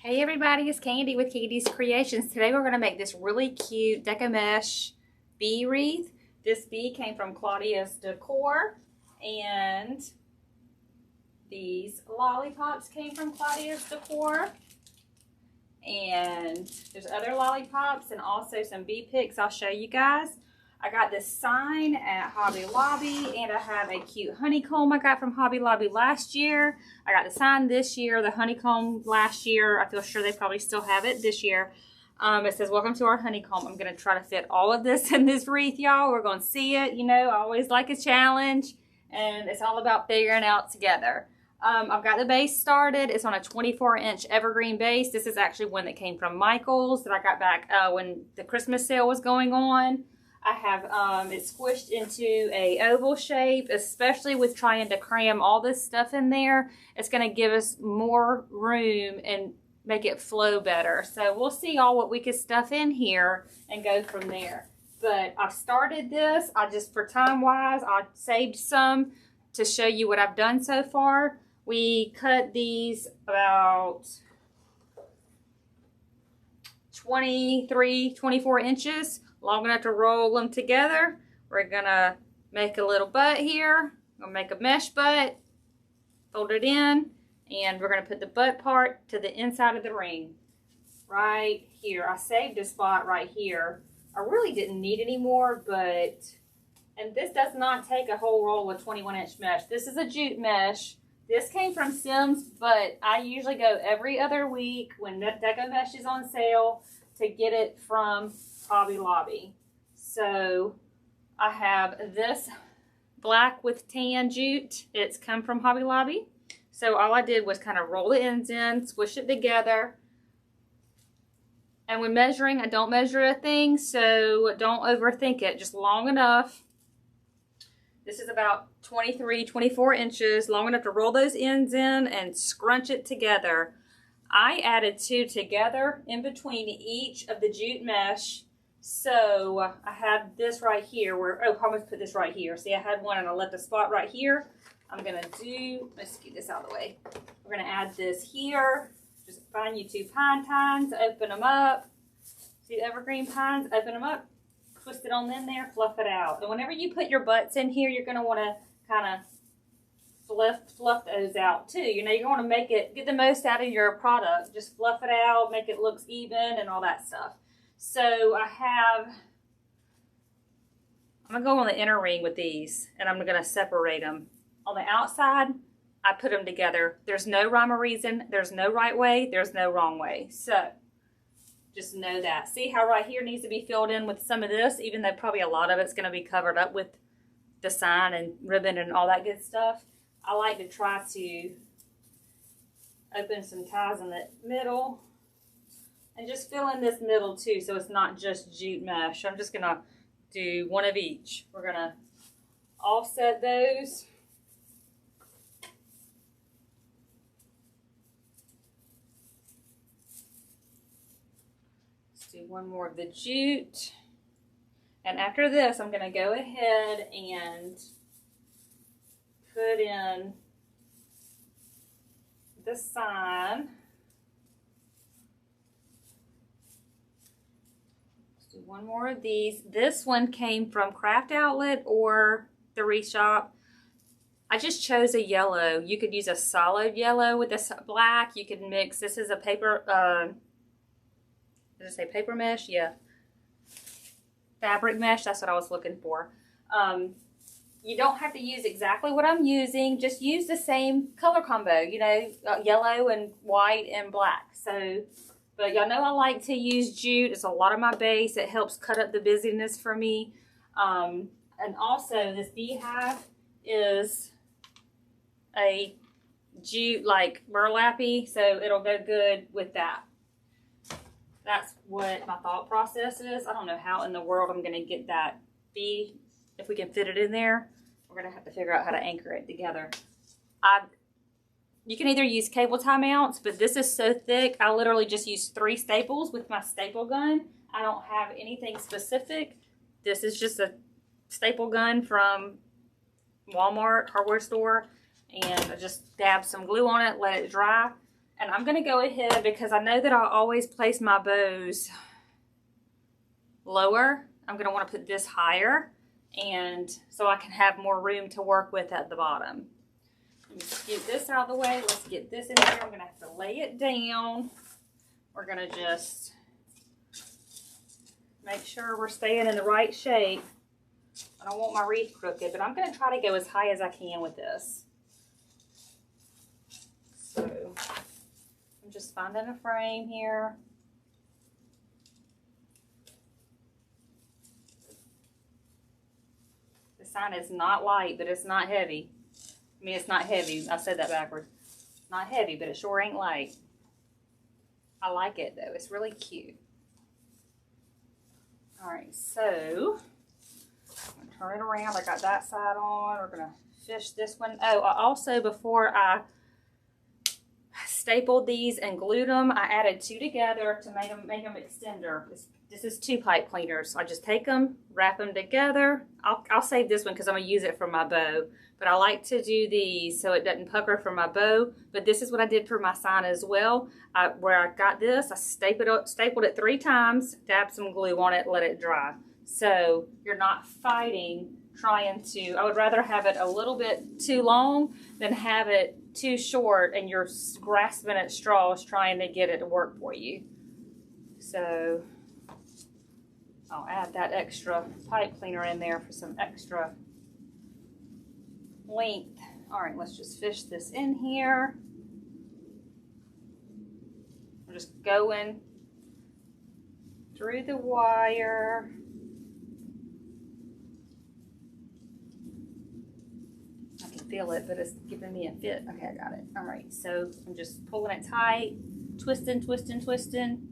Hey everybody, it's Candy with KANDI'S Kreations. Today we're going to make this really cute Deco mesh bee wreath. This bee came from Decor, and these lollipops came from Decor. And there's other lollipops and also some bee picks I'll show you guys. I got this sign at Hobby Lobby, and I have a cute honeycomb I got from Hobby Lobby last year. I got the sign this year, the honeycomb last year. I feel sure they probably still have it this year. It says, "Welcome to our honeycomb." I'm going to try to fit all of this in this wreath, y'all. We're going to see it. You know, I always like a challenge, and it's all about figuring out together. I've got the base started. It's on a 24-inch evergreen base. This is actually one that came from Michael's that I got back when the Christmas sale was going on. I have it squished into a oval shape, especially with trying to cram all this stuff in there. It's going to give us more room and make it flow better. So we'll see all what we can stuff in here and go from there. But I've started this. For time wise, I saved some to show you what I've done so far. We cut these about 23, 24 inches. Long enough to roll them together. We're gonna make a little butt here. We'll make a mesh butt, fold it in, and we're gonna put the butt part to the inside of the ring. Right here. I saved a spot right here. I really didn't need any more, and this does not take a whole roll of 21-inch mesh. This is a jute mesh. This came from Sims, but I usually go every other week when Deco mesh is on sale to get it from Hobby Lobby. So I have this black with tan jute. It's come from Hobby Lobby. So all I did was kind of roll the ends in, squish it together. And when measuring, I don't measure a thing, so don't overthink it. Just long enough. This is about 23, 24 inches, long enough to roll those ends in and scrunch it together. I added two together in between each of the jute mesh. So I had this right here where, I'm going to put this right here. See, I had one and I left a spot right here. I'm going to let's get this out of the way. We're going to add this here. Just find you two pine tines, open them up. See the evergreen pines, open them up, twist it on in there, fluff it out. And whenever you put your butts in here, you're going to want to kind of fluff those out too. You know, you're going to make it, get the most out of your product. Just fluff it out, make it look even and all that stuff. So I'm going to go on the inner ring with these, and I'm going to separate them. On the outside, I put them together. There's no rhyme or reason. There's no right way. There's no wrong way. So just know that. See how right here needs to be filled in with some of this, even though probably a lot of it's going to be covered up with the sign and ribbon and all that good stuff. I like to try to open some ties in the middle. And just fill in this middle too, so it's not just jute mesh. I'm just going to do one of each. We're going to offset those. Let's do one more of the jute. And after this, I'm going to go ahead and put in the sign. One more of these. This one came from Craft Outlet or the Wreath Shop. I just chose a yellow. You could use a solid yellow with this black. You could mix. This is a paper, did I say paper mesh? Yeah. Fabric mesh. That's what I was looking for. You don't have to use exactly what I'm using. Just use the same color combo, you know, yellow and white and black. So, but y'all know I like to use jute. It's a lot of my base. It helps cut up the busyness for me. And also this beehive is a jute like burlappy, so it'll go good with that. That's what my thought process is. I don't know how in the world I'm going to get that bee, if we can fit it in there. We're going to have to figure out how to anchor it together. You can either use cable tie mounts, but this is so thick, I literally just use 3 staples with my staple gun. I don't have anything specific. This is just a staple gun from Walmart hardware store, and I just dab some glue on it, let it dry. And I'm going to go ahead, because I know that I always place my bows lower. I'm going to want to put this higher, and so I can have more room to work with at the bottom. Let me get this out of the way. Let's get this in here. I'm going to have to lay it down. We're going to just make sure we're staying in the right shape. I don't want my wreath crooked, but I'm going to try to go as high as I can with this. So I'm just finding a frame here. The sign is not light, but it's not heavy. I mean, it's not heavy. I said that backwards. It's not heavy, but it sure ain't light. I like it, though. It's really cute. All right, so I'm gonna turn it around. I got that side on. We're gonna fish this one. Oh, I also, before I stapled these and glued them, I added two together to make them extender. This is 2 pipe cleaners. So I just take them, wrap them together. I'll save this one because I'm gonna use it for my bow. But I like to do these so it doesn't pucker for my bow. But this is what I did for my sign as well. Where I got this, I stapled it 3 times, dabbed some glue on it, let it dry. So you're not fighting trying to, I would rather have it a little bit too long than have it too short and you're grasping at straws trying to get it to work for you. So I'll add that extra pipe cleaner in there for some extra length. All right, let's just fish this in here. We're just going through the wire. I can feel it, but it's giving me a fit. Okay, I got it. All right, so I'm just pulling it tight, twisting, twisting, twisting.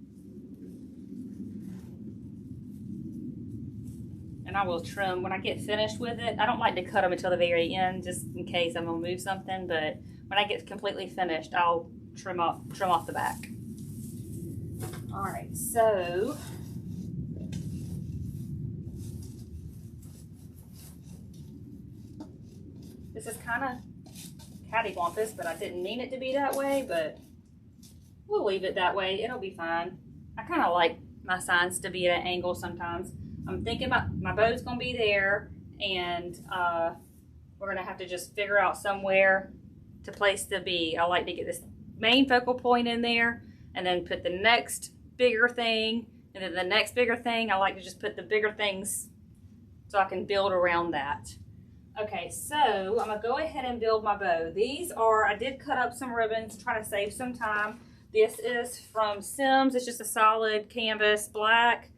And I will trim when I get finished with it. I don't like to cut them until the very end, just in case I'm gonna move something. But when I get completely finished, I'll trim off the back. All right, so this is kind of cattywampus, but I didn't mean it to be that way. But we'll leave it that way. It'll be fine. I kind of like my signs to be at an angle sometimes. I'm thinking my bow's gonna be there, and we're gonna have to just figure out somewhere to place the bee. I like to get this main focal point in there, and then put the next bigger thing, and then the next bigger thing. I like to just put the bigger things so I can build around that. Okay, so I'm gonna go ahead and build my bow. These are, I did cut up some ribbons to try to save some time. This is from Sims. It's just a solid canvas black.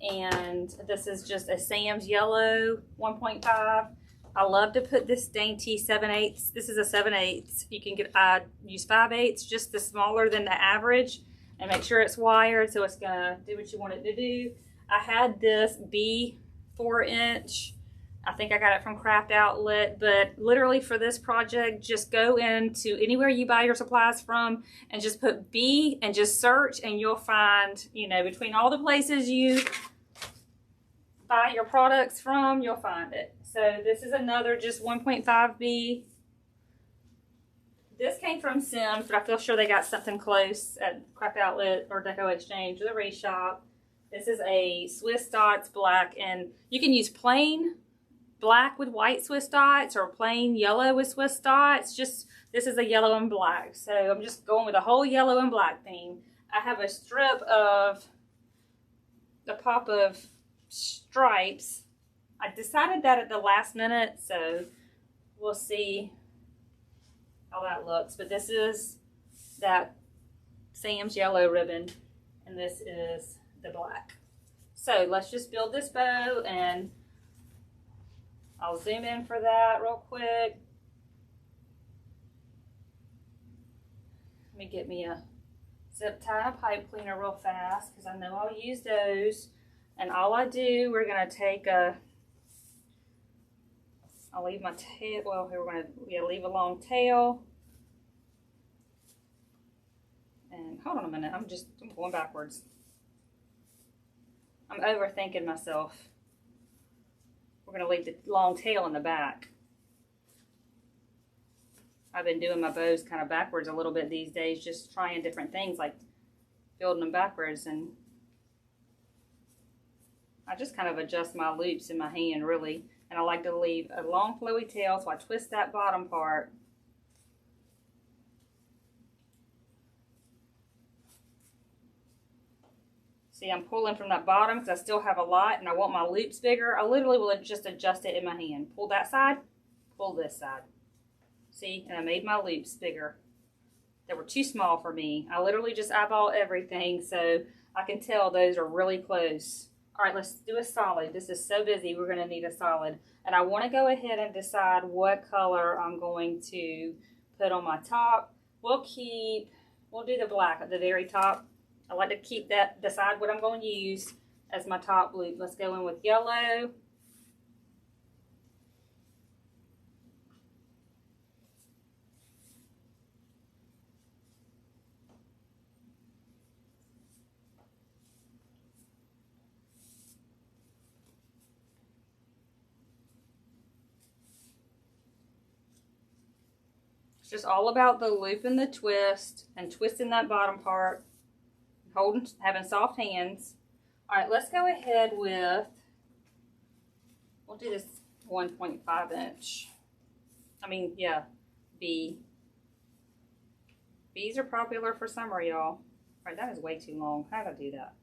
And this is just a Sam's yellow 1.5. I love to put this dainty 7/8. This is a 7/8. You can get, I use 5/8, just the smaller than the average, and make sure it's wired so it's gonna do what you want it to do. I had this B 4-inch. I think I got it from Craft Outlet, but literally for this project, just go into anywhere you buy your supplies from and just put B and just search, and you'll find, you know, between all the places you buy your products from, you'll find it. So this is another just 1.5 B. This came from Sims, but I feel sure they got something close at Craft Outlet or Deco Exchange or the Wreath shop. This is a Swiss dots black, and you can use plain black with white Swiss dots or plain yellow with Swiss dots. Just, this is a yellow and black. So I'm just going with a whole yellow and black theme. I have a strip of a pop of stripes. I decided that at the last minute, so we'll see how that looks. But this is that Sam's yellow ribbon, and this is the black. So let's just build this bow, and I'll zoom in for that real quick. Let me get me a zip tie and a pipe cleaner real fast, because I know I'll use those. And all I do, we're gonna take a, I'll leave my tail, well, here we're gonna leave a long tail. And hold on a minute, I'm going backwards. I'm overthinking myself. We're gonna leave the long tail in the back. I've been doing my bows kind of backwards a little bit these days, just trying different things like building them backwards, and I just kind of adjust my loops in my hand really, and I like to leave a long flowy tail, so I twist that bottom part. See, I'm pulling from that bottom because I still have a lot and I want my loops bigger. I literally will just adjust it in my hand. Pull that side, pull this side. See, and I made my loops bigger. They were too small for me. I literally just eyeball everything, so I can tell those are really close. All right, let's do a solid. This is so busy, we're gonna need a solid. And I wanna go ahead and decide what color I'm going to put on my top. We'll do the black at the very top. I like to keep that, decide what I'm going to use as my top loop. Let's go in with yellow. It's just all about the loop and the twist and twisting that bottom part. Having soft hands. All right, let's go ahead with, we'll do this 1.5 inch. I mean, yeah, B. B's are popular for summer, y'all. All right, that is way too long. How did I do that?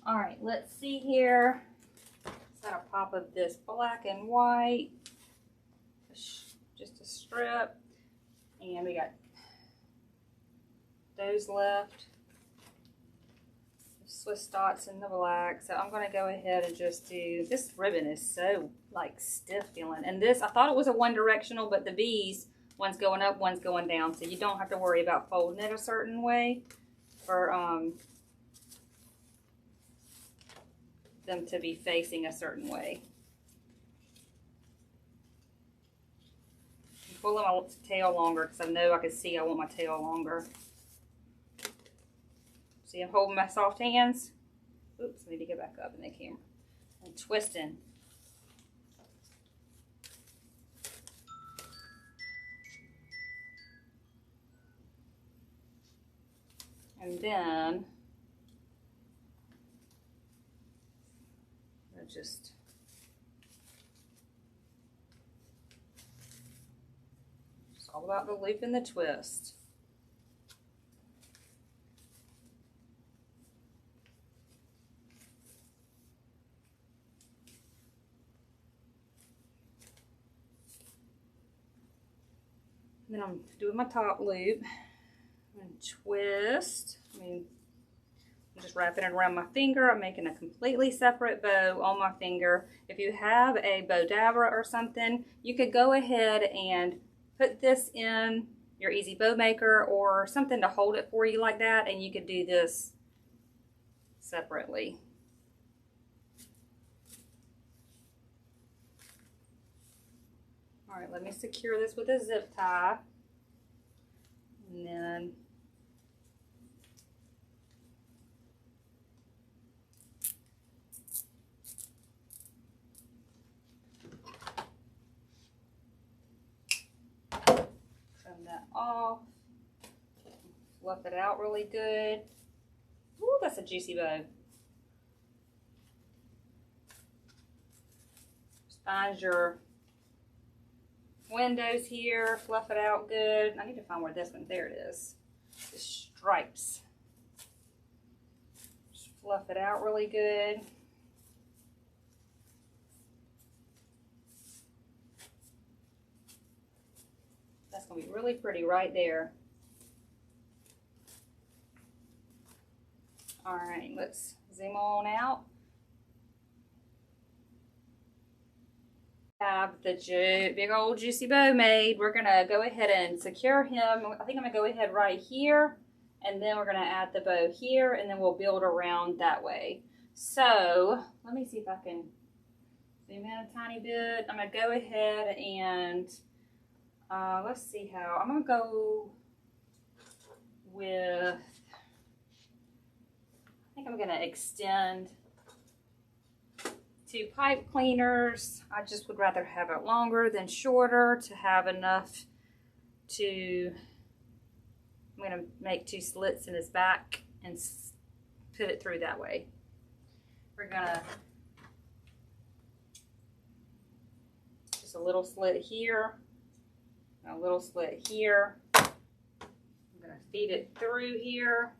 All right, let's see here. Got a pop of this black and white, just a strip, and we got those left, Swiss dots in the black. So I'm going to go ahead and just do, this ribbon is so like stiff feeling, and this, I thought it was a one directional, but the B's, one's going up, one's going down, so you don't have to worry about folding it a certain way for them to be facing a certain way. I'm pulling my tail longer because I know I can see I want my tail longer. See, I'm holding my soft hands. Oops, I need to get back up in the camera. And twisting. And then just it's all about the loop and the twist. And then I'm doing my top loop and twist. I'm just wrapping it around my finger. I'm making a completely separate bow on my finger. If you have a bow dabber or something, you could go ahead and put this in your Easy Bow Maker or something to hold it for you like that, and you could do this separately. All right, let me secure this with a zip tie, and then that off, fluff it out really good. Ooh, that's a juicy bow. Just find your windows here, fluff it out good. I need to find where this one, there it is. The stripes. Just fluff it out really good. That's going to be really pretty right there. All right, let's zoom on out. Have the big old juicy bow made. We're going to go ahead and secure him. I think I'm going to go ahead right here, and then we're going to add the bow here, and then we'll build around that way. So let me see if I can zoom in a tiny bit. I'm going to go ahead and let's see how. I'm going to go with think I'm gonna extend 2 pipe cleaners. I just would rather have it longer than shorter to have enough to, I'm gonna make 2 slits in his back and put it through that way. We're gonna, just a little slit here, a little slit here. I'm gonna feed it through here.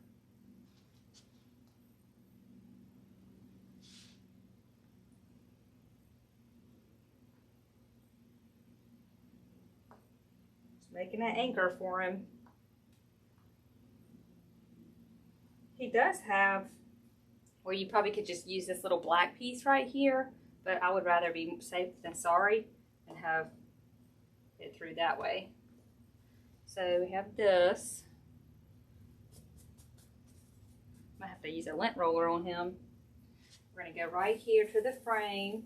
Making an anchor for him. He does have, well, you probably could just use this little black piece right here, but I would rather be safe than sorry and have it through that way. So we have this. Might have to use a lint roller on him. We're gonna go right here to the frame.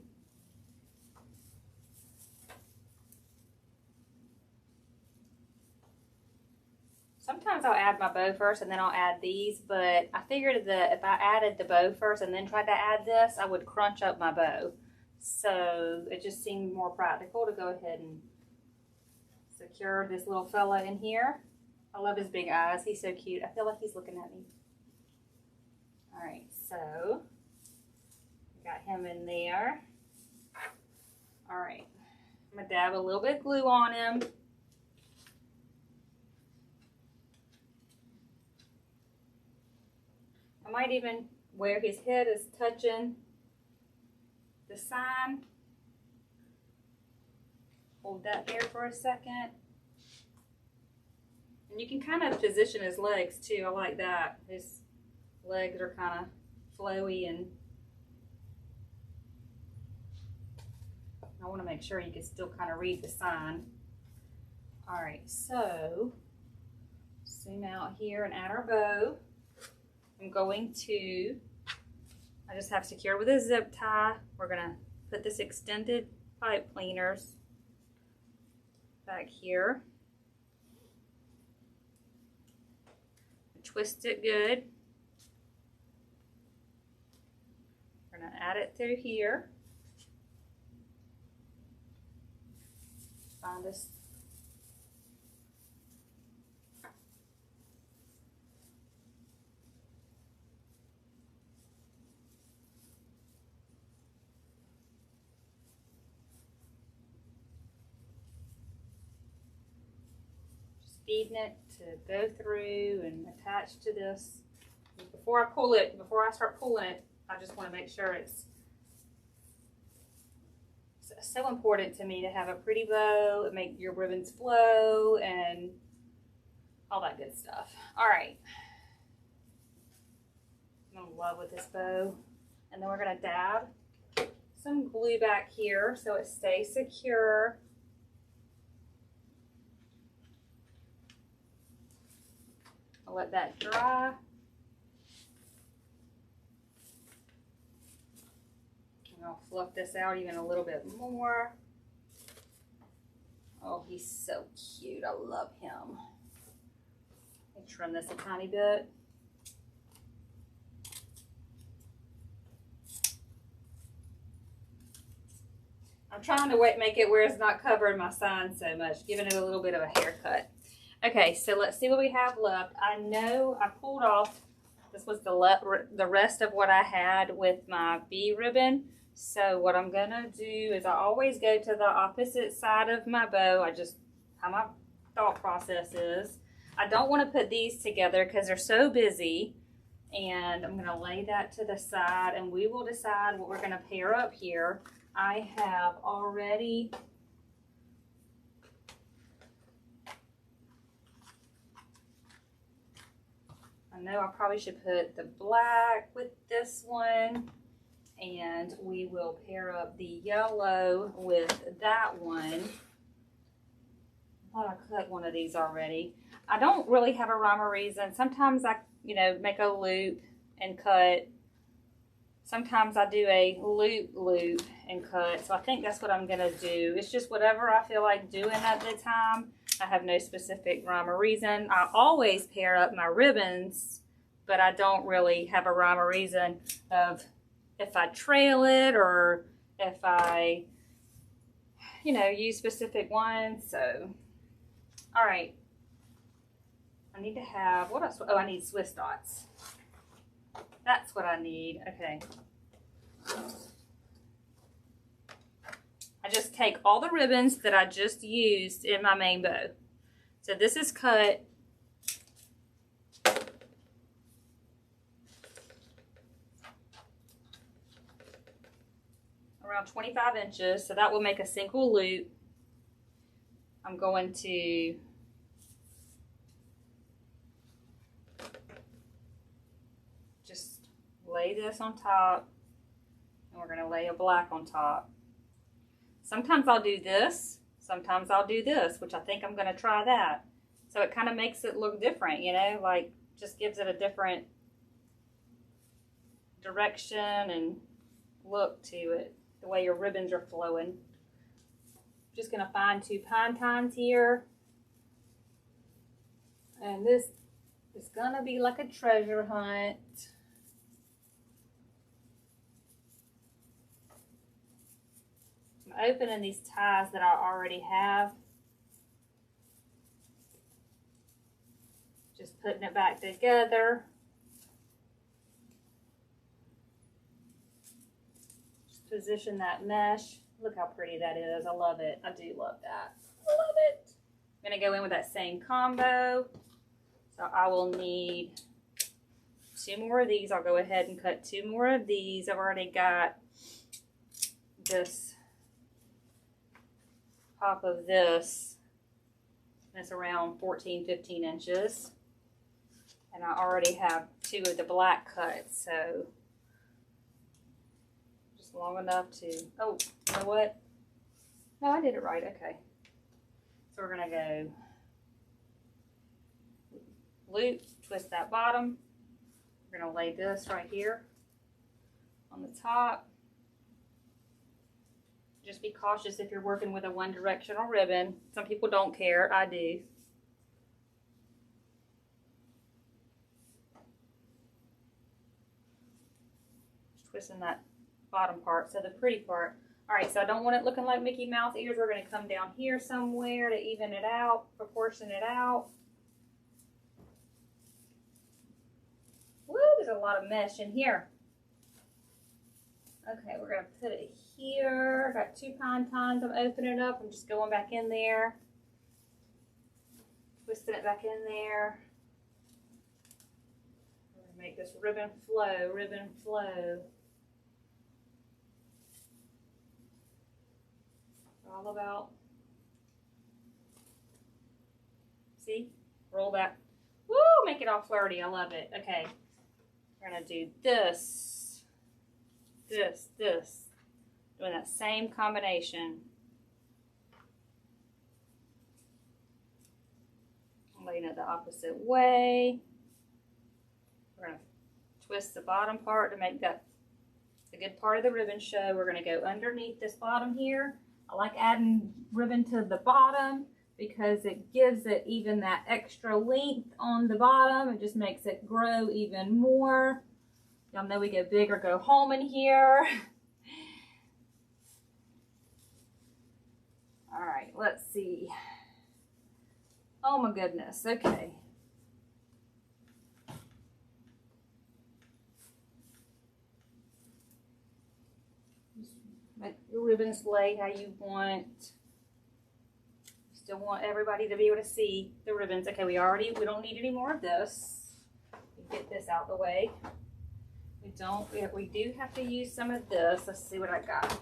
Sometimes I'll add my bow first and then I'll add these, but I figured that if I added the bow first and then tried to add this, I would crunch up my bow. So it just seemed more practical to go ahead and secure this little fella in here. I love his big eyes. He's so cute. I feel like he's looking at me. All right, so got him in there. All right, I'm gonna dab a little bit of glue on him. I might even, where his head is touching the sign, hold that there for a second. And you can kind of position his legs too. I like that. His legs are kind of flowy, and I want to make sure you can still kind of read the sign. All right, so zoom out here and add our bow. I'm going to, I just have secured with a zip tie. We're gonna put this extended pipe cleaners back here. Twist it good. We're gonna add it through here. Find this. Feeding it to go through and attach to this. Before I pull it, before I start pulling it, I just want to make sure it's so important to me to have a pretty bow and make your ribbons flow and all that good stuff. All right, I'm in love with this bow. And then we're gonna dab some glue back here so it stays secure. I'll let that dry. And I'll fluff this out even a little bit more. Oh, he's so cute. I love him. Let me trim this a tiny bit. I'm trying to make it where it's not covering my sign so much, giving it a little bit of a haircut. Okay, so let's see what we have left. I know I pulled off, this was the rest of what I had with my bee ribbon. So what I'm gonna do is I always go to the opposite side of my bow. How my thought process is. I don't wanna put these together because they're so busy. And I'm gonna lay that to the side and we will decide what we're gonna pair up here. I have already I know I probably should put the black with this one, and we will pair up the yellow with that one. I thought I cut one of these already. I don't really have a rhyme or reason. Sometimes I, make a loop and cut. Sometimes I do a loop and cut. So I think that's what I'm gonna do. It's just whatever I feel like doing at the time. I have no specific rhyme or reason. I always pair up my ribbons but I don't really have a rhyme or reason of if I trail it or if I, you know, use specific ones. So, all right. I need to have, what else? Oh, I need Swiss dots. That's what I need. Okay. I just take all the ribbons that I just used in my main bow. So this is cut around 25 inches, so that will make a single loop. I'm going to just lay this on top, and we're going to lay a black on top. Sometimes I'll do this, sometimes I'll do this, which I think I'm going to try that. So it kind of makes it look different, you know, like just gives it a different direction and look to it, the way your ribbons are flowing. Just going to find 2 pine tines here. And this is going to be like a treasure hunt. I'm opening these ties that I already have. Just putting it back together. Just position that mesh. Look how pretty that is. I love it. I do love that. I love it. I'm going to go in with that same combo. So I will need 2 more of these. I'll go ahead and cut 2 more of these. I've already got this top of this. It's around 14-15 inches. And I already have 2 of the black cuts, so just long enough to, oh, you know what? No, I did it right, okay. So we're gonna go loop, twist that bottom. We're gonna lay this right here on the top. Just be cautious if you're working with a one-directional ribbon. Some people don't care, I do. Twisting that bottom part, so the pretty part. All right, so I don't want it looking like Mickey Mouse ears. We're going to come down here somewhere to even it out, proportion it out. Woo, there's a lot of mesh in here. Okay, we're going to put it here. I got 2 pine tines. I'm opening it up. I'm just going back in there, twisting it back in there. We're going to make this ribbon flow, ribbon flow. All about, see, roll that, woo, make it all flirty. I love it. Okay, we're gonna do this, this, doing that same combination. I'm laying it the opposite way. We're gonna twist the bottom part to make that the good part of the ribbon show. We're gonna go underneath this bottom here. I like adding ribbon to the bottom because it gives it even that extra length on the bottom. It just makes it grow even more. Y'all know we go big or go home in here. All right, let's see. Oh my goodness, okay. Make your ribbons lay how you want. Still want everybody to be able to see the ribbons. Okay, we don't need any more of this. Get this out the way. We do have to use some of this. Let's see what I got.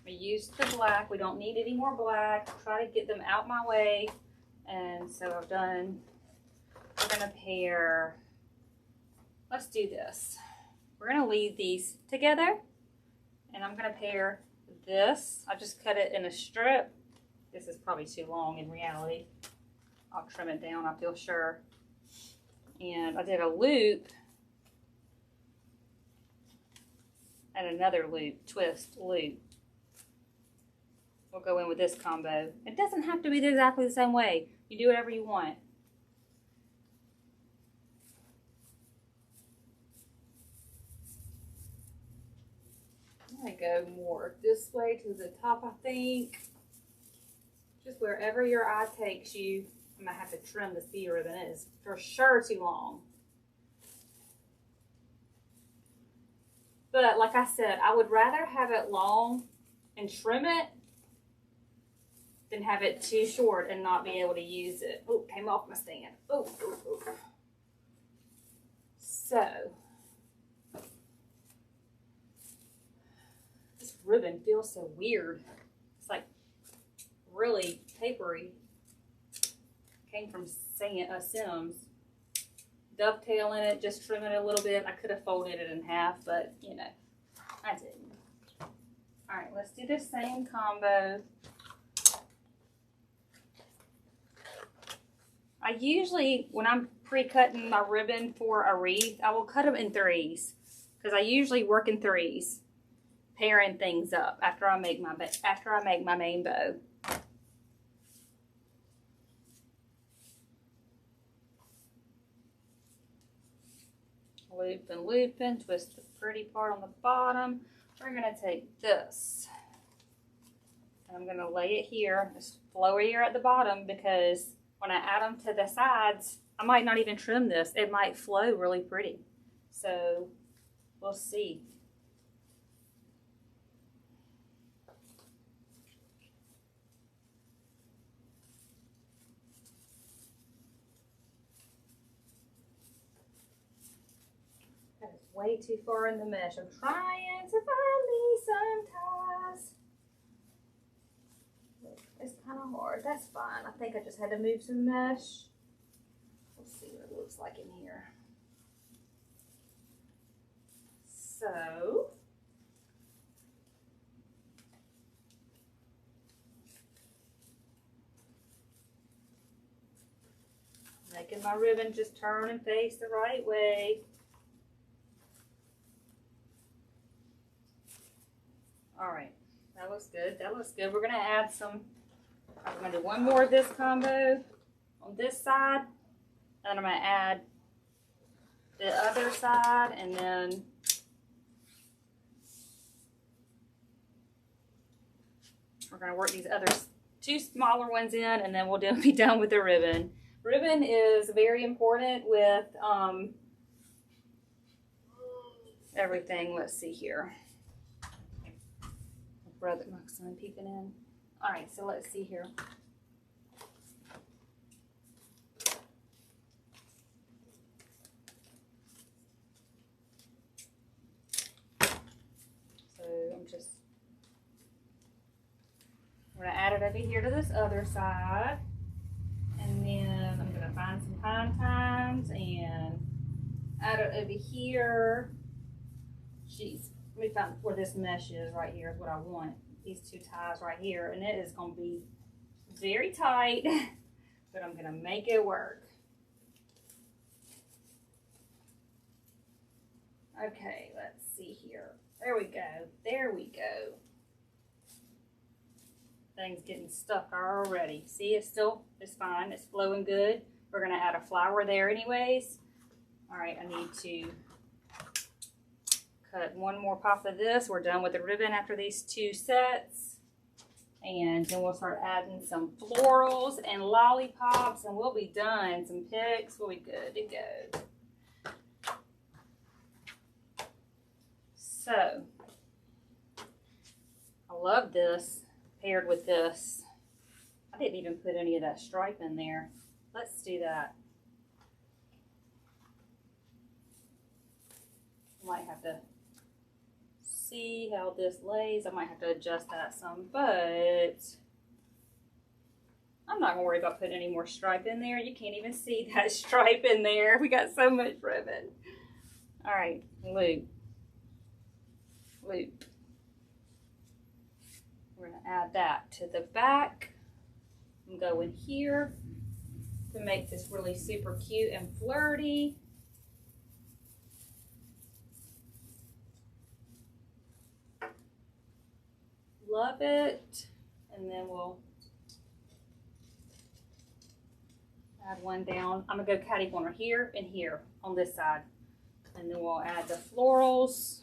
We used the black. We don't need any more black. Try to get them out my way. And so I've done, we're gonna pair. Let's do this. We're going to leave these together, and I'm going to pair this. I just cut it in a strip. This is probably too long in reality. I'll trim it down, I feel sure. And I did a loop and another loop, twist, loop. We'll go in with this combo. It doesn't have to be exactly the same way. You do whatever you want. I'm gonna go more this way to the top, I think. Just wherever your eye takes you. I'm gonna have to trim this bee ribbon. It is for sure too long. But like I said, I would rather have it long and trim it than have it too short and not be able to use it. Oh, came off my stand. Oh. So, this ribbon feels so weird. It's like really papery. Came from Sims. Dovetailing it, just trimming it a little bit. I could have folded it in half, but you know, I didn't. All right, let's do the same combo. I usually, when I'm pre-cutting my ribbon for a wreath, I will cut them in threes because I usually work in threes, pairing things up after I make my main bow. Loop and loop and twist the pretty part on the bottom. We're going to take this and I'm going to lay it here, just flowier at the bottom, because when I add them to the sides, I might not even trim this. It might flow really pretty. So we'll see. Way too far in the mesh. I'm trying to find me some ties. It's kind of hard. That's fine. I think I just had to move some mesh. Let's see what it looks like in here. So, making my ribbon just turn and face the right way. All right, that looks good. That looks good. We're gonna add some, I'm gonna do one more of this combo on this side, and I'm gonna add the other side, and then we're gonna work these other two smaller ones in, and then we'll be done with the ribbon. Ribbon is very important with everything. Let's see here. Brother, my son peeping in. All right, so let's see here. So I'm gonna add it over here to this other side, and then I'm gonna find some pine tines and add it over here. Jeez. Let me find where this mesh is. Right here is what I want. These two ties right here, and it is going to be very tight, but I'm going to make it work. Okay, let's see here. There we go. There we go. Thing's getting stuck already. See, it's fine. It's flowing good. We're going to add a flower there anyways. All right, I need to cut one more pop of this. We're done with the ribbon after these two sets. And then we'll start adding some florals and lollipops, and we'll be done. Some picks, we'll be good to go. So, I love this paired with this. I didn't even put any of that stripe in there. Let's do that. Might have to see how this lays. I might have to adjust that some, but I'm not gonna worry about putting any more stripe in there. You can't even see that stripe in there. We got so much ribbon. All right, loop, loop. We're gonna add that to the back. I'm going here to make this really super cute and flirty. Love it. And then we'll Add one down. I'm gonna go catty corner here and here on this side. And then we'll add the florals.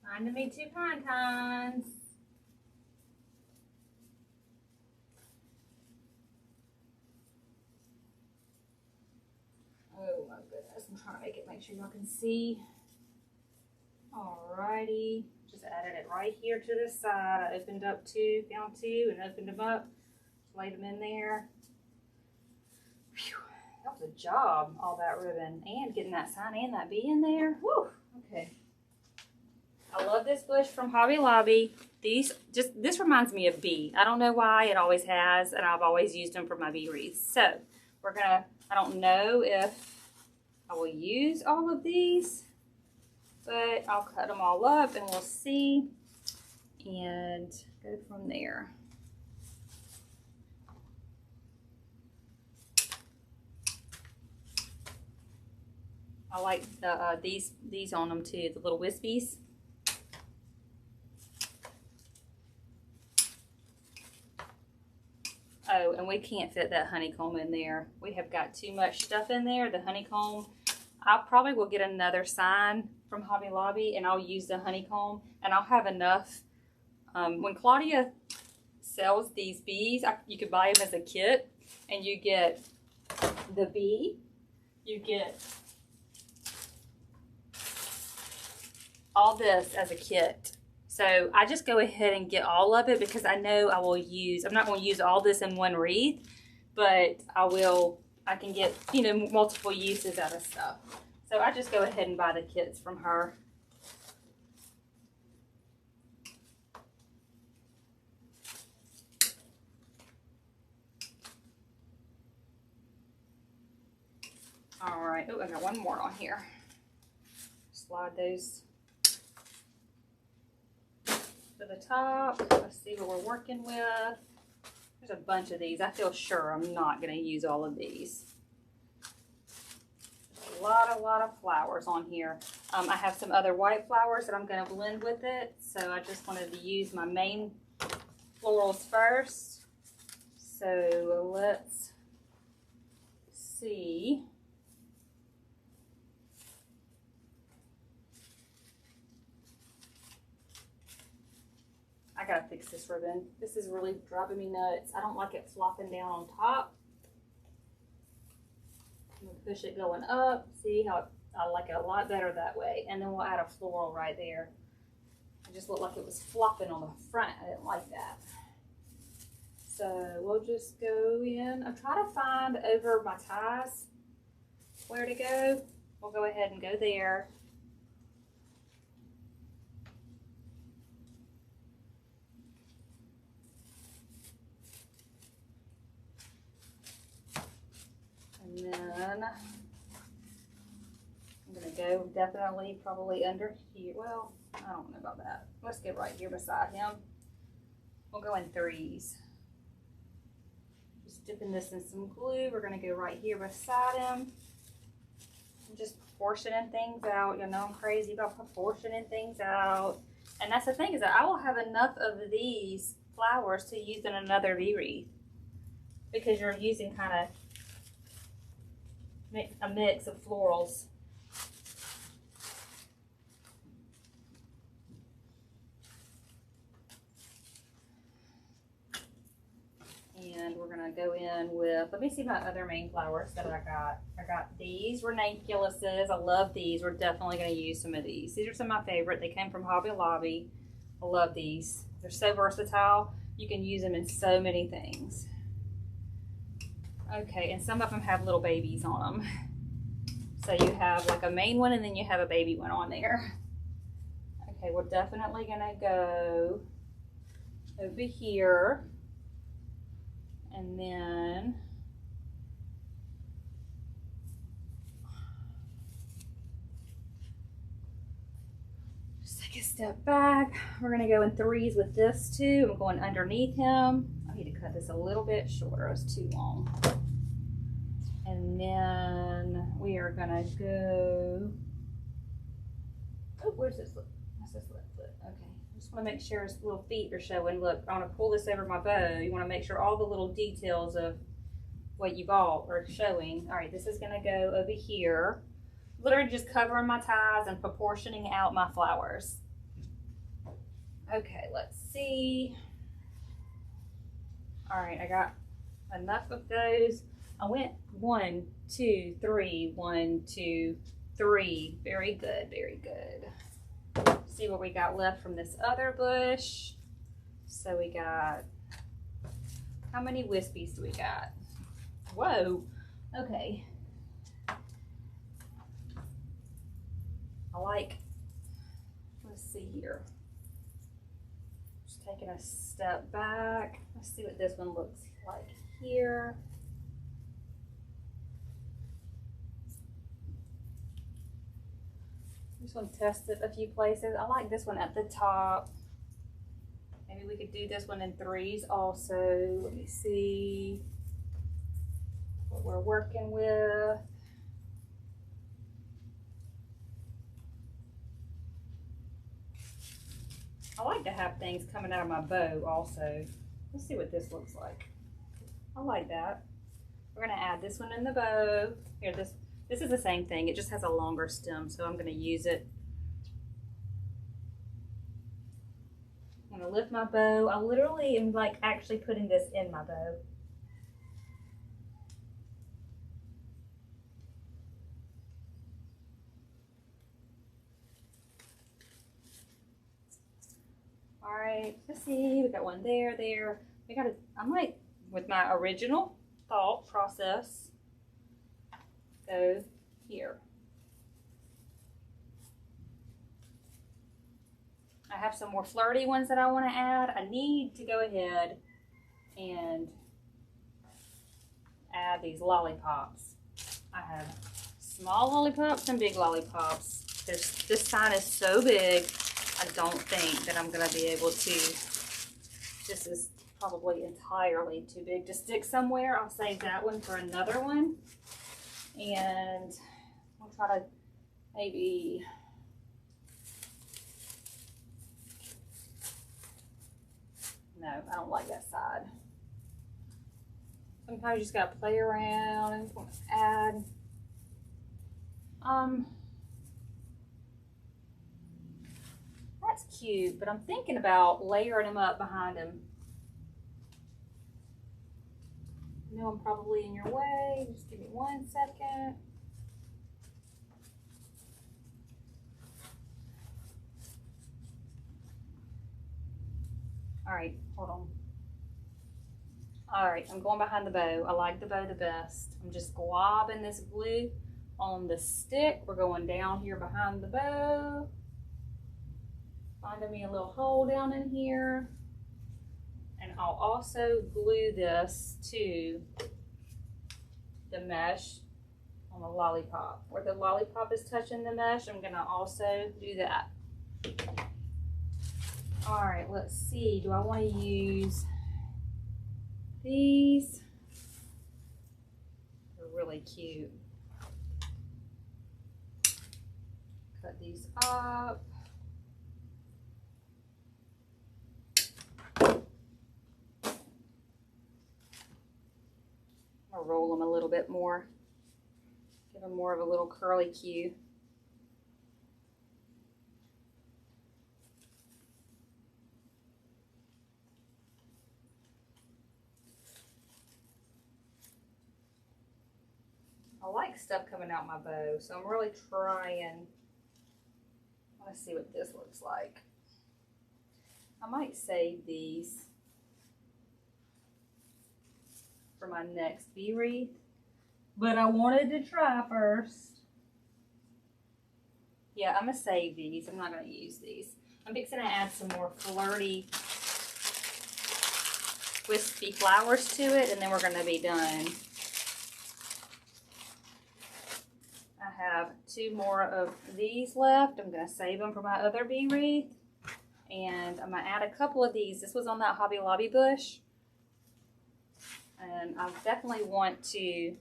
Time to meet 2 pine-cones. Oh my goodness, I'm trying to make sure y'all can see. Alrighty, just added it right here to this side. I opened up 2, found 2, and opened them up. Laid them in there. Whew, that was a job, all that ribbon, and getting that sign and that bee in there. Whew, okay. I love this bush from Hobby Lobby. This reminds me of bee. I don't know why, it always has, and I've always used them for my bee wreaths. So we're gonna, I don't know if I will use all of these, but I'll cut them all up and we'll see and go from there. I like the these on them too, the little wispies. Oh, and we can't fit that honeycomb in there. We have got too much stuff in there. The honeycomb, I probably will get another sign from Hobby Lobby and I'll use the honeycomb and I'll have enough. When Claudia sells these bees, you could buy them as a kit and you get the bee, you get all this as a kit. So I just go ahead and get all of it because I know I will use, I'm not going to use all this in one wreath, but I can get, you know, multiple uses out of stuff. So I just go ahead and buy the kits from her. All right, oh, I got one more on here. Slide those to the top. Let's see what we're working with. There's a bunch of these. I feel sure I'm not going to use all of these. A lot of flowers on here. I have some other white flowers that I'm going to blend with it. So I just wanted to use my main florals first. So let's see. I gotta fix this ribbon. This is really driving me nuts. I don't like it flopping down on top. I'm gonna push it going up. See how I like it a lot better that way. And then we'll add a floral right there. It just looked like it was flopping on the front. I didn't like that. So we'll just go in. I'm trying to find over my ties where to go. We'll go ahead and go there. And then I'm going to go definitely probably under here. Well, I don't know about that. Let's get right here beside him. We'll go in 3s. Just dipping this in some glue. We're going to go right here beside him. I'm just proportioning things out. You know, I'm crazy about proportioning things out. And that's the thing, is that I will have enough of these flowers to use in another bee wreath. Because you're using kind of a mix of florals. And we're gonna go in with, let me see my other main flowers that I got. I got these ranunculuses. I love these. We're definitely gonna use some of these. These are some of my favorite. They came from Hobby Lobby. I love these. They're so versatile. You can use them in so many things. Okay, and some of them have little babies on them. So you have like a main one and then you have a baby one on there. Okay, we're definitely gonna go over here. And then just take a step back. We're gonna go in 3s with this too. I'm going underneath him. cut this a little bit shorter. It was too long. And then we are gonna go, oh, where's this look? What's this left foot? Okay, I just wanna make sure his little feet are showing. Look, I wanna pull this over my bow. You wanna make sure all the little details of what you bought are showing. All right, this is gonna go over here. Literally just covering my ties and proportioning out my flowers. Okay, let's see. All right, I got enough of those. I went 1, 2, 3, 1, 2, 3. Very good, very good. See what we got left from this other bush. So we got, how many wispies do we got? Whoa, okay. I like, let's see here. Just taking a step back. Let's see what this one looks like here. Just want to test it a few places. I like this one at the top. Maybe we could do this one in 3s also. Let me see what we're working with. I like to have things coming out of my bow also. Let's see what this looks like. I like that. We're gonna add this one in the bow. Here, this is the same thing. It just has a longer stem, so I'm gonna use it. I'm gonna lift my bow. I literally am like actually putting this in my bow. All right, let's see, we got one there. We got I'm like, with my original thought process, go here. I have some more flirty ones that I want to add. I need to go ahead and add these lollipops. I have small lollipops and big lollipops. This sign is so big, I don't think that I'm going to be able to. This is probably entirely too big to stick somewhere. I'll save that one for another one. And I'll try to maybe, no, I don't like that side. Sometimes you just gotta play around and add. That's cute, but I'm thinking about layering them up behind him. I know I'm probably in your way. Just give me 1 second. All right, hold on. All right, I'm going behind the bow. I like the bow the best. I'm just globbing this glue on the stick. We're going down here behind the bow. Finding me a little hole down in here. And I'll also glue this to the mesh on the lollipop. Where the lollipop is touching the mesh, I'm gonna also do that. All right, let's see. Do I want to use these? They're really cute. Cut these up. I'll roll them a little bit more. Give them more of a little curly cue. I like stuff coming out my bow, so I'm really trying. I want to see what this looks like. I might save these for my next bee wreath, but I wanted to try first. Yeah, I'm gonna save these. I'm not gonna use these. I'm fixing to add some more flirty, wispy flowers to it, and then we're gonna be done. I have 2 more of these left. I'm gonna save them for my other bee wreath, and I'm gonna add a couple of these. This was on that Hobby Lobby bush. And I definitely want to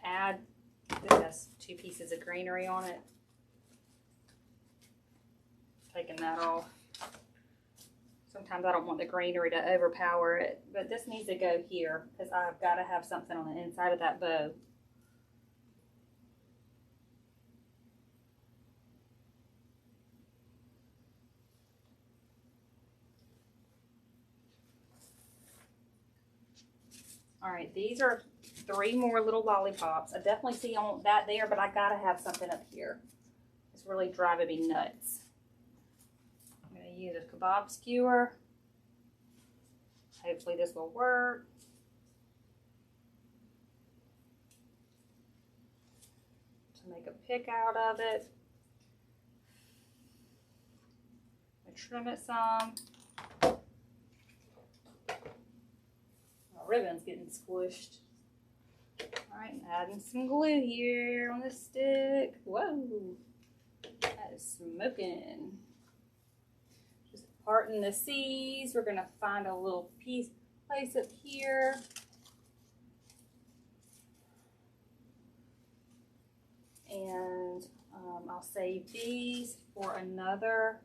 add, this has 2 pieces of greenery on it. Taking that off. Sometimes I don't want the greenery to overpower it, but this needs to go here because I've got to have something on the inside of that bow. All right, these are 3 more little lollipops. I definitely see I want that there, but I gotta have something up here. It's really driving me nuts. I'm gonna use a kebab skewer. Hopefully this will work. To make a pick out of it. I trim it some. Ribbon's getting squished. Alright, adding some glue here on the stick. Whoa, that is smoking. Just parting the C's. We're gonna find a little place up here. And I'll save these for another.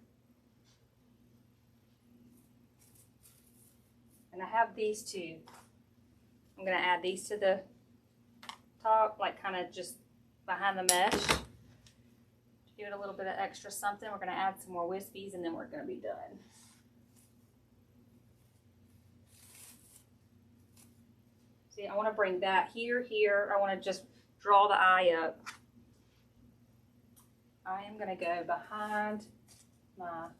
And I have these 2. I'm going to add these to the top, like kind of just behind the mesh. To give it a little bit of extra something. We're going to add some more wispies and then we're going to be done. See, I want to bring that here. I want to just draw the eye up. I am going to go behind my, I'm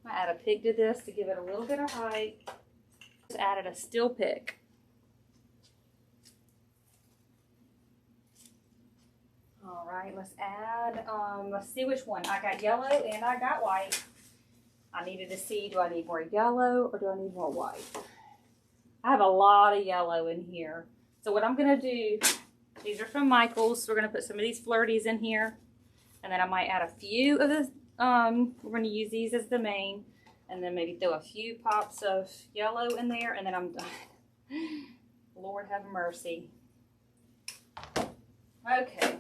going to add a pig to this to give it a little bit of height. Just added a still pick. All right, let's add, let's see which one. I got yellow and I got white. I needed to see, do I need more yellow or do I need more white? I have a lot of yellow in here. So what I'm gonna do, these are from Michael's. So we're gonna put some of these flirties in here. And then I might add a few of the, we're gonna use these as the main. And then maybe throw a few pops of yellow in there, and then I'm done. Lord have mercy. Okay.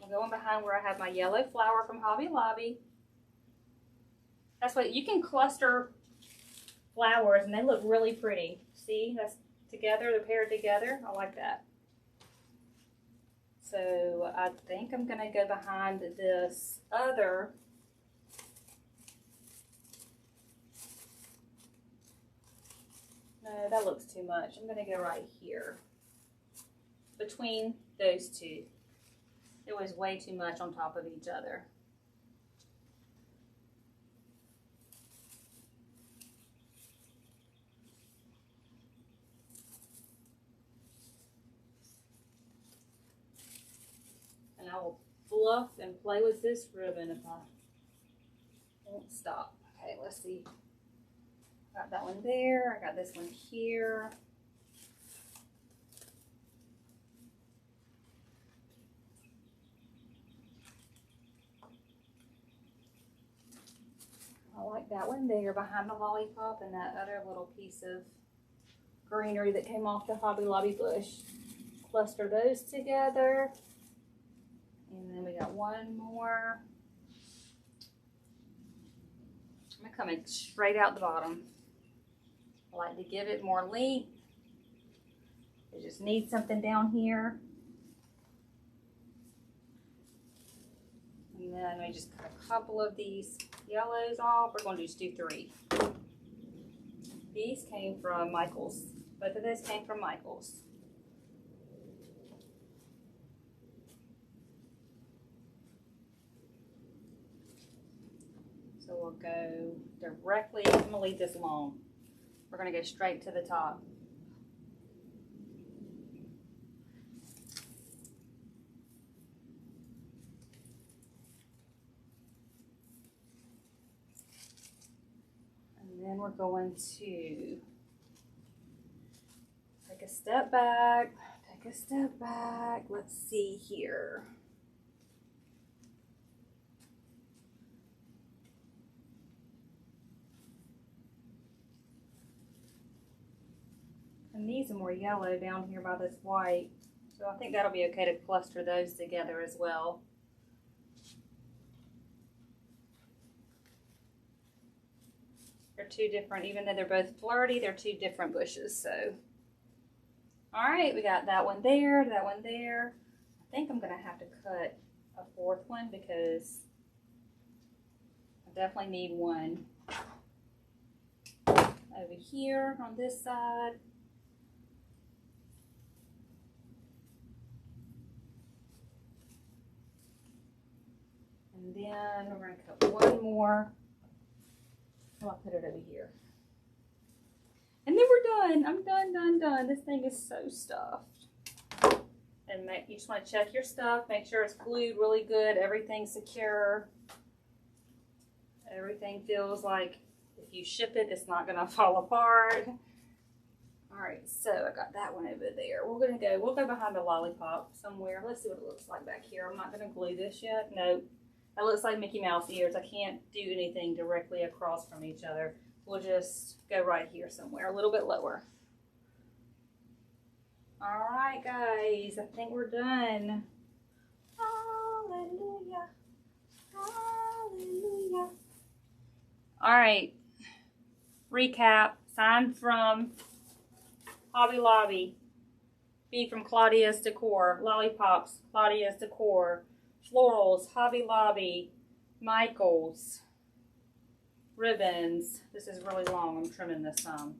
I'm going behind where I have my yellow flower from Hobby Lobby. That's what, you can cluster flowers and they look really pretty. See, that's together, they're paired together. I like that. So I think I'm gonna go behind this other. No, that looks too much. I'm gonna go right here. Between those 2. It was way too much on top of each other. And I will fluff and play with this ribbon if I won't stop. Okay, let's see. Got that one there. I got this one here. I like that one there behind the lollipop and that other little piece of greenery that came off the Hobby Lobby bush. Cluster those together. And then we got one more. I'm coming straight out the bottom. I like to give it more length. It just needs something down here. And then we just cut a couple of these yellows off. We're going to just do 3. These came from Michael's. Both of those came from Michael's. So we'll go directly, I'm gonna leave this long. We're gonna go straight to the top. And then we're going to step back. Take a step back. Let's see here. And these are more yellow down here by this white. So I think that'll be okay to cluster those together as well. They're two different, even though they're both flirty, they're two different bushes, so. All right, we got that one there, that one there. I think I'm gonna have to cut a fourth one because I definitely need one over here on this side. And then we're gonna cut one more. I'll put it over here. And then we're done. I'm done. This thing is so stuffed. And you just want to check your stuff. Make sure it's glued really good. Everything's secure. Everything feels like if you ship it, it's not going to fall apart. All right, so I got that one over there. We'll go behind the lollipop somewhere. Let's see what it looks like back here. I'm not going to glue this yet. No. That looks like Mickey Mouse ears. I can't do anything directly across from each other. We'll just go right here somewhere, a little bit lower. All right, guys, I think we're done. Hallelujah, hallelujah. All right, recap, signed from Hobby Lobby, B from Claudia's Decor, lollipops, Claudia's Decor, florals, Hobby Lobby, Michael's, ribbons. This is really long. I'm trimming this some.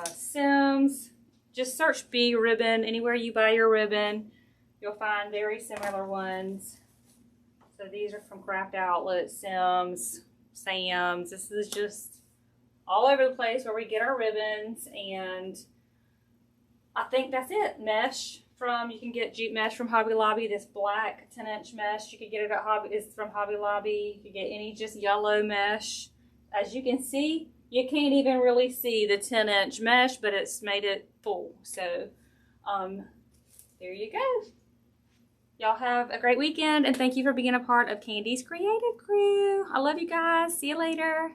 Sims. Just search B ribbon. Anywhere you buy your ribbon, you'll find very similar ones. So these are from Craft Outlet, Sims, Sam's. This is just all over the place where we get our ribbons. And I think that's it. Mesh. You can get jute mesh from Hobby Lobby. This black 10-inch mesh, you can get it at it's from Hobby Lobby. You can get any just yellow mesh. As you can see, you can't even really see the 10-inch mesh, but it's made it full. So, there you go. Y'all have a great weekend, and thank you for being a part of KANDI'S creative crew. I love you guys. See you later.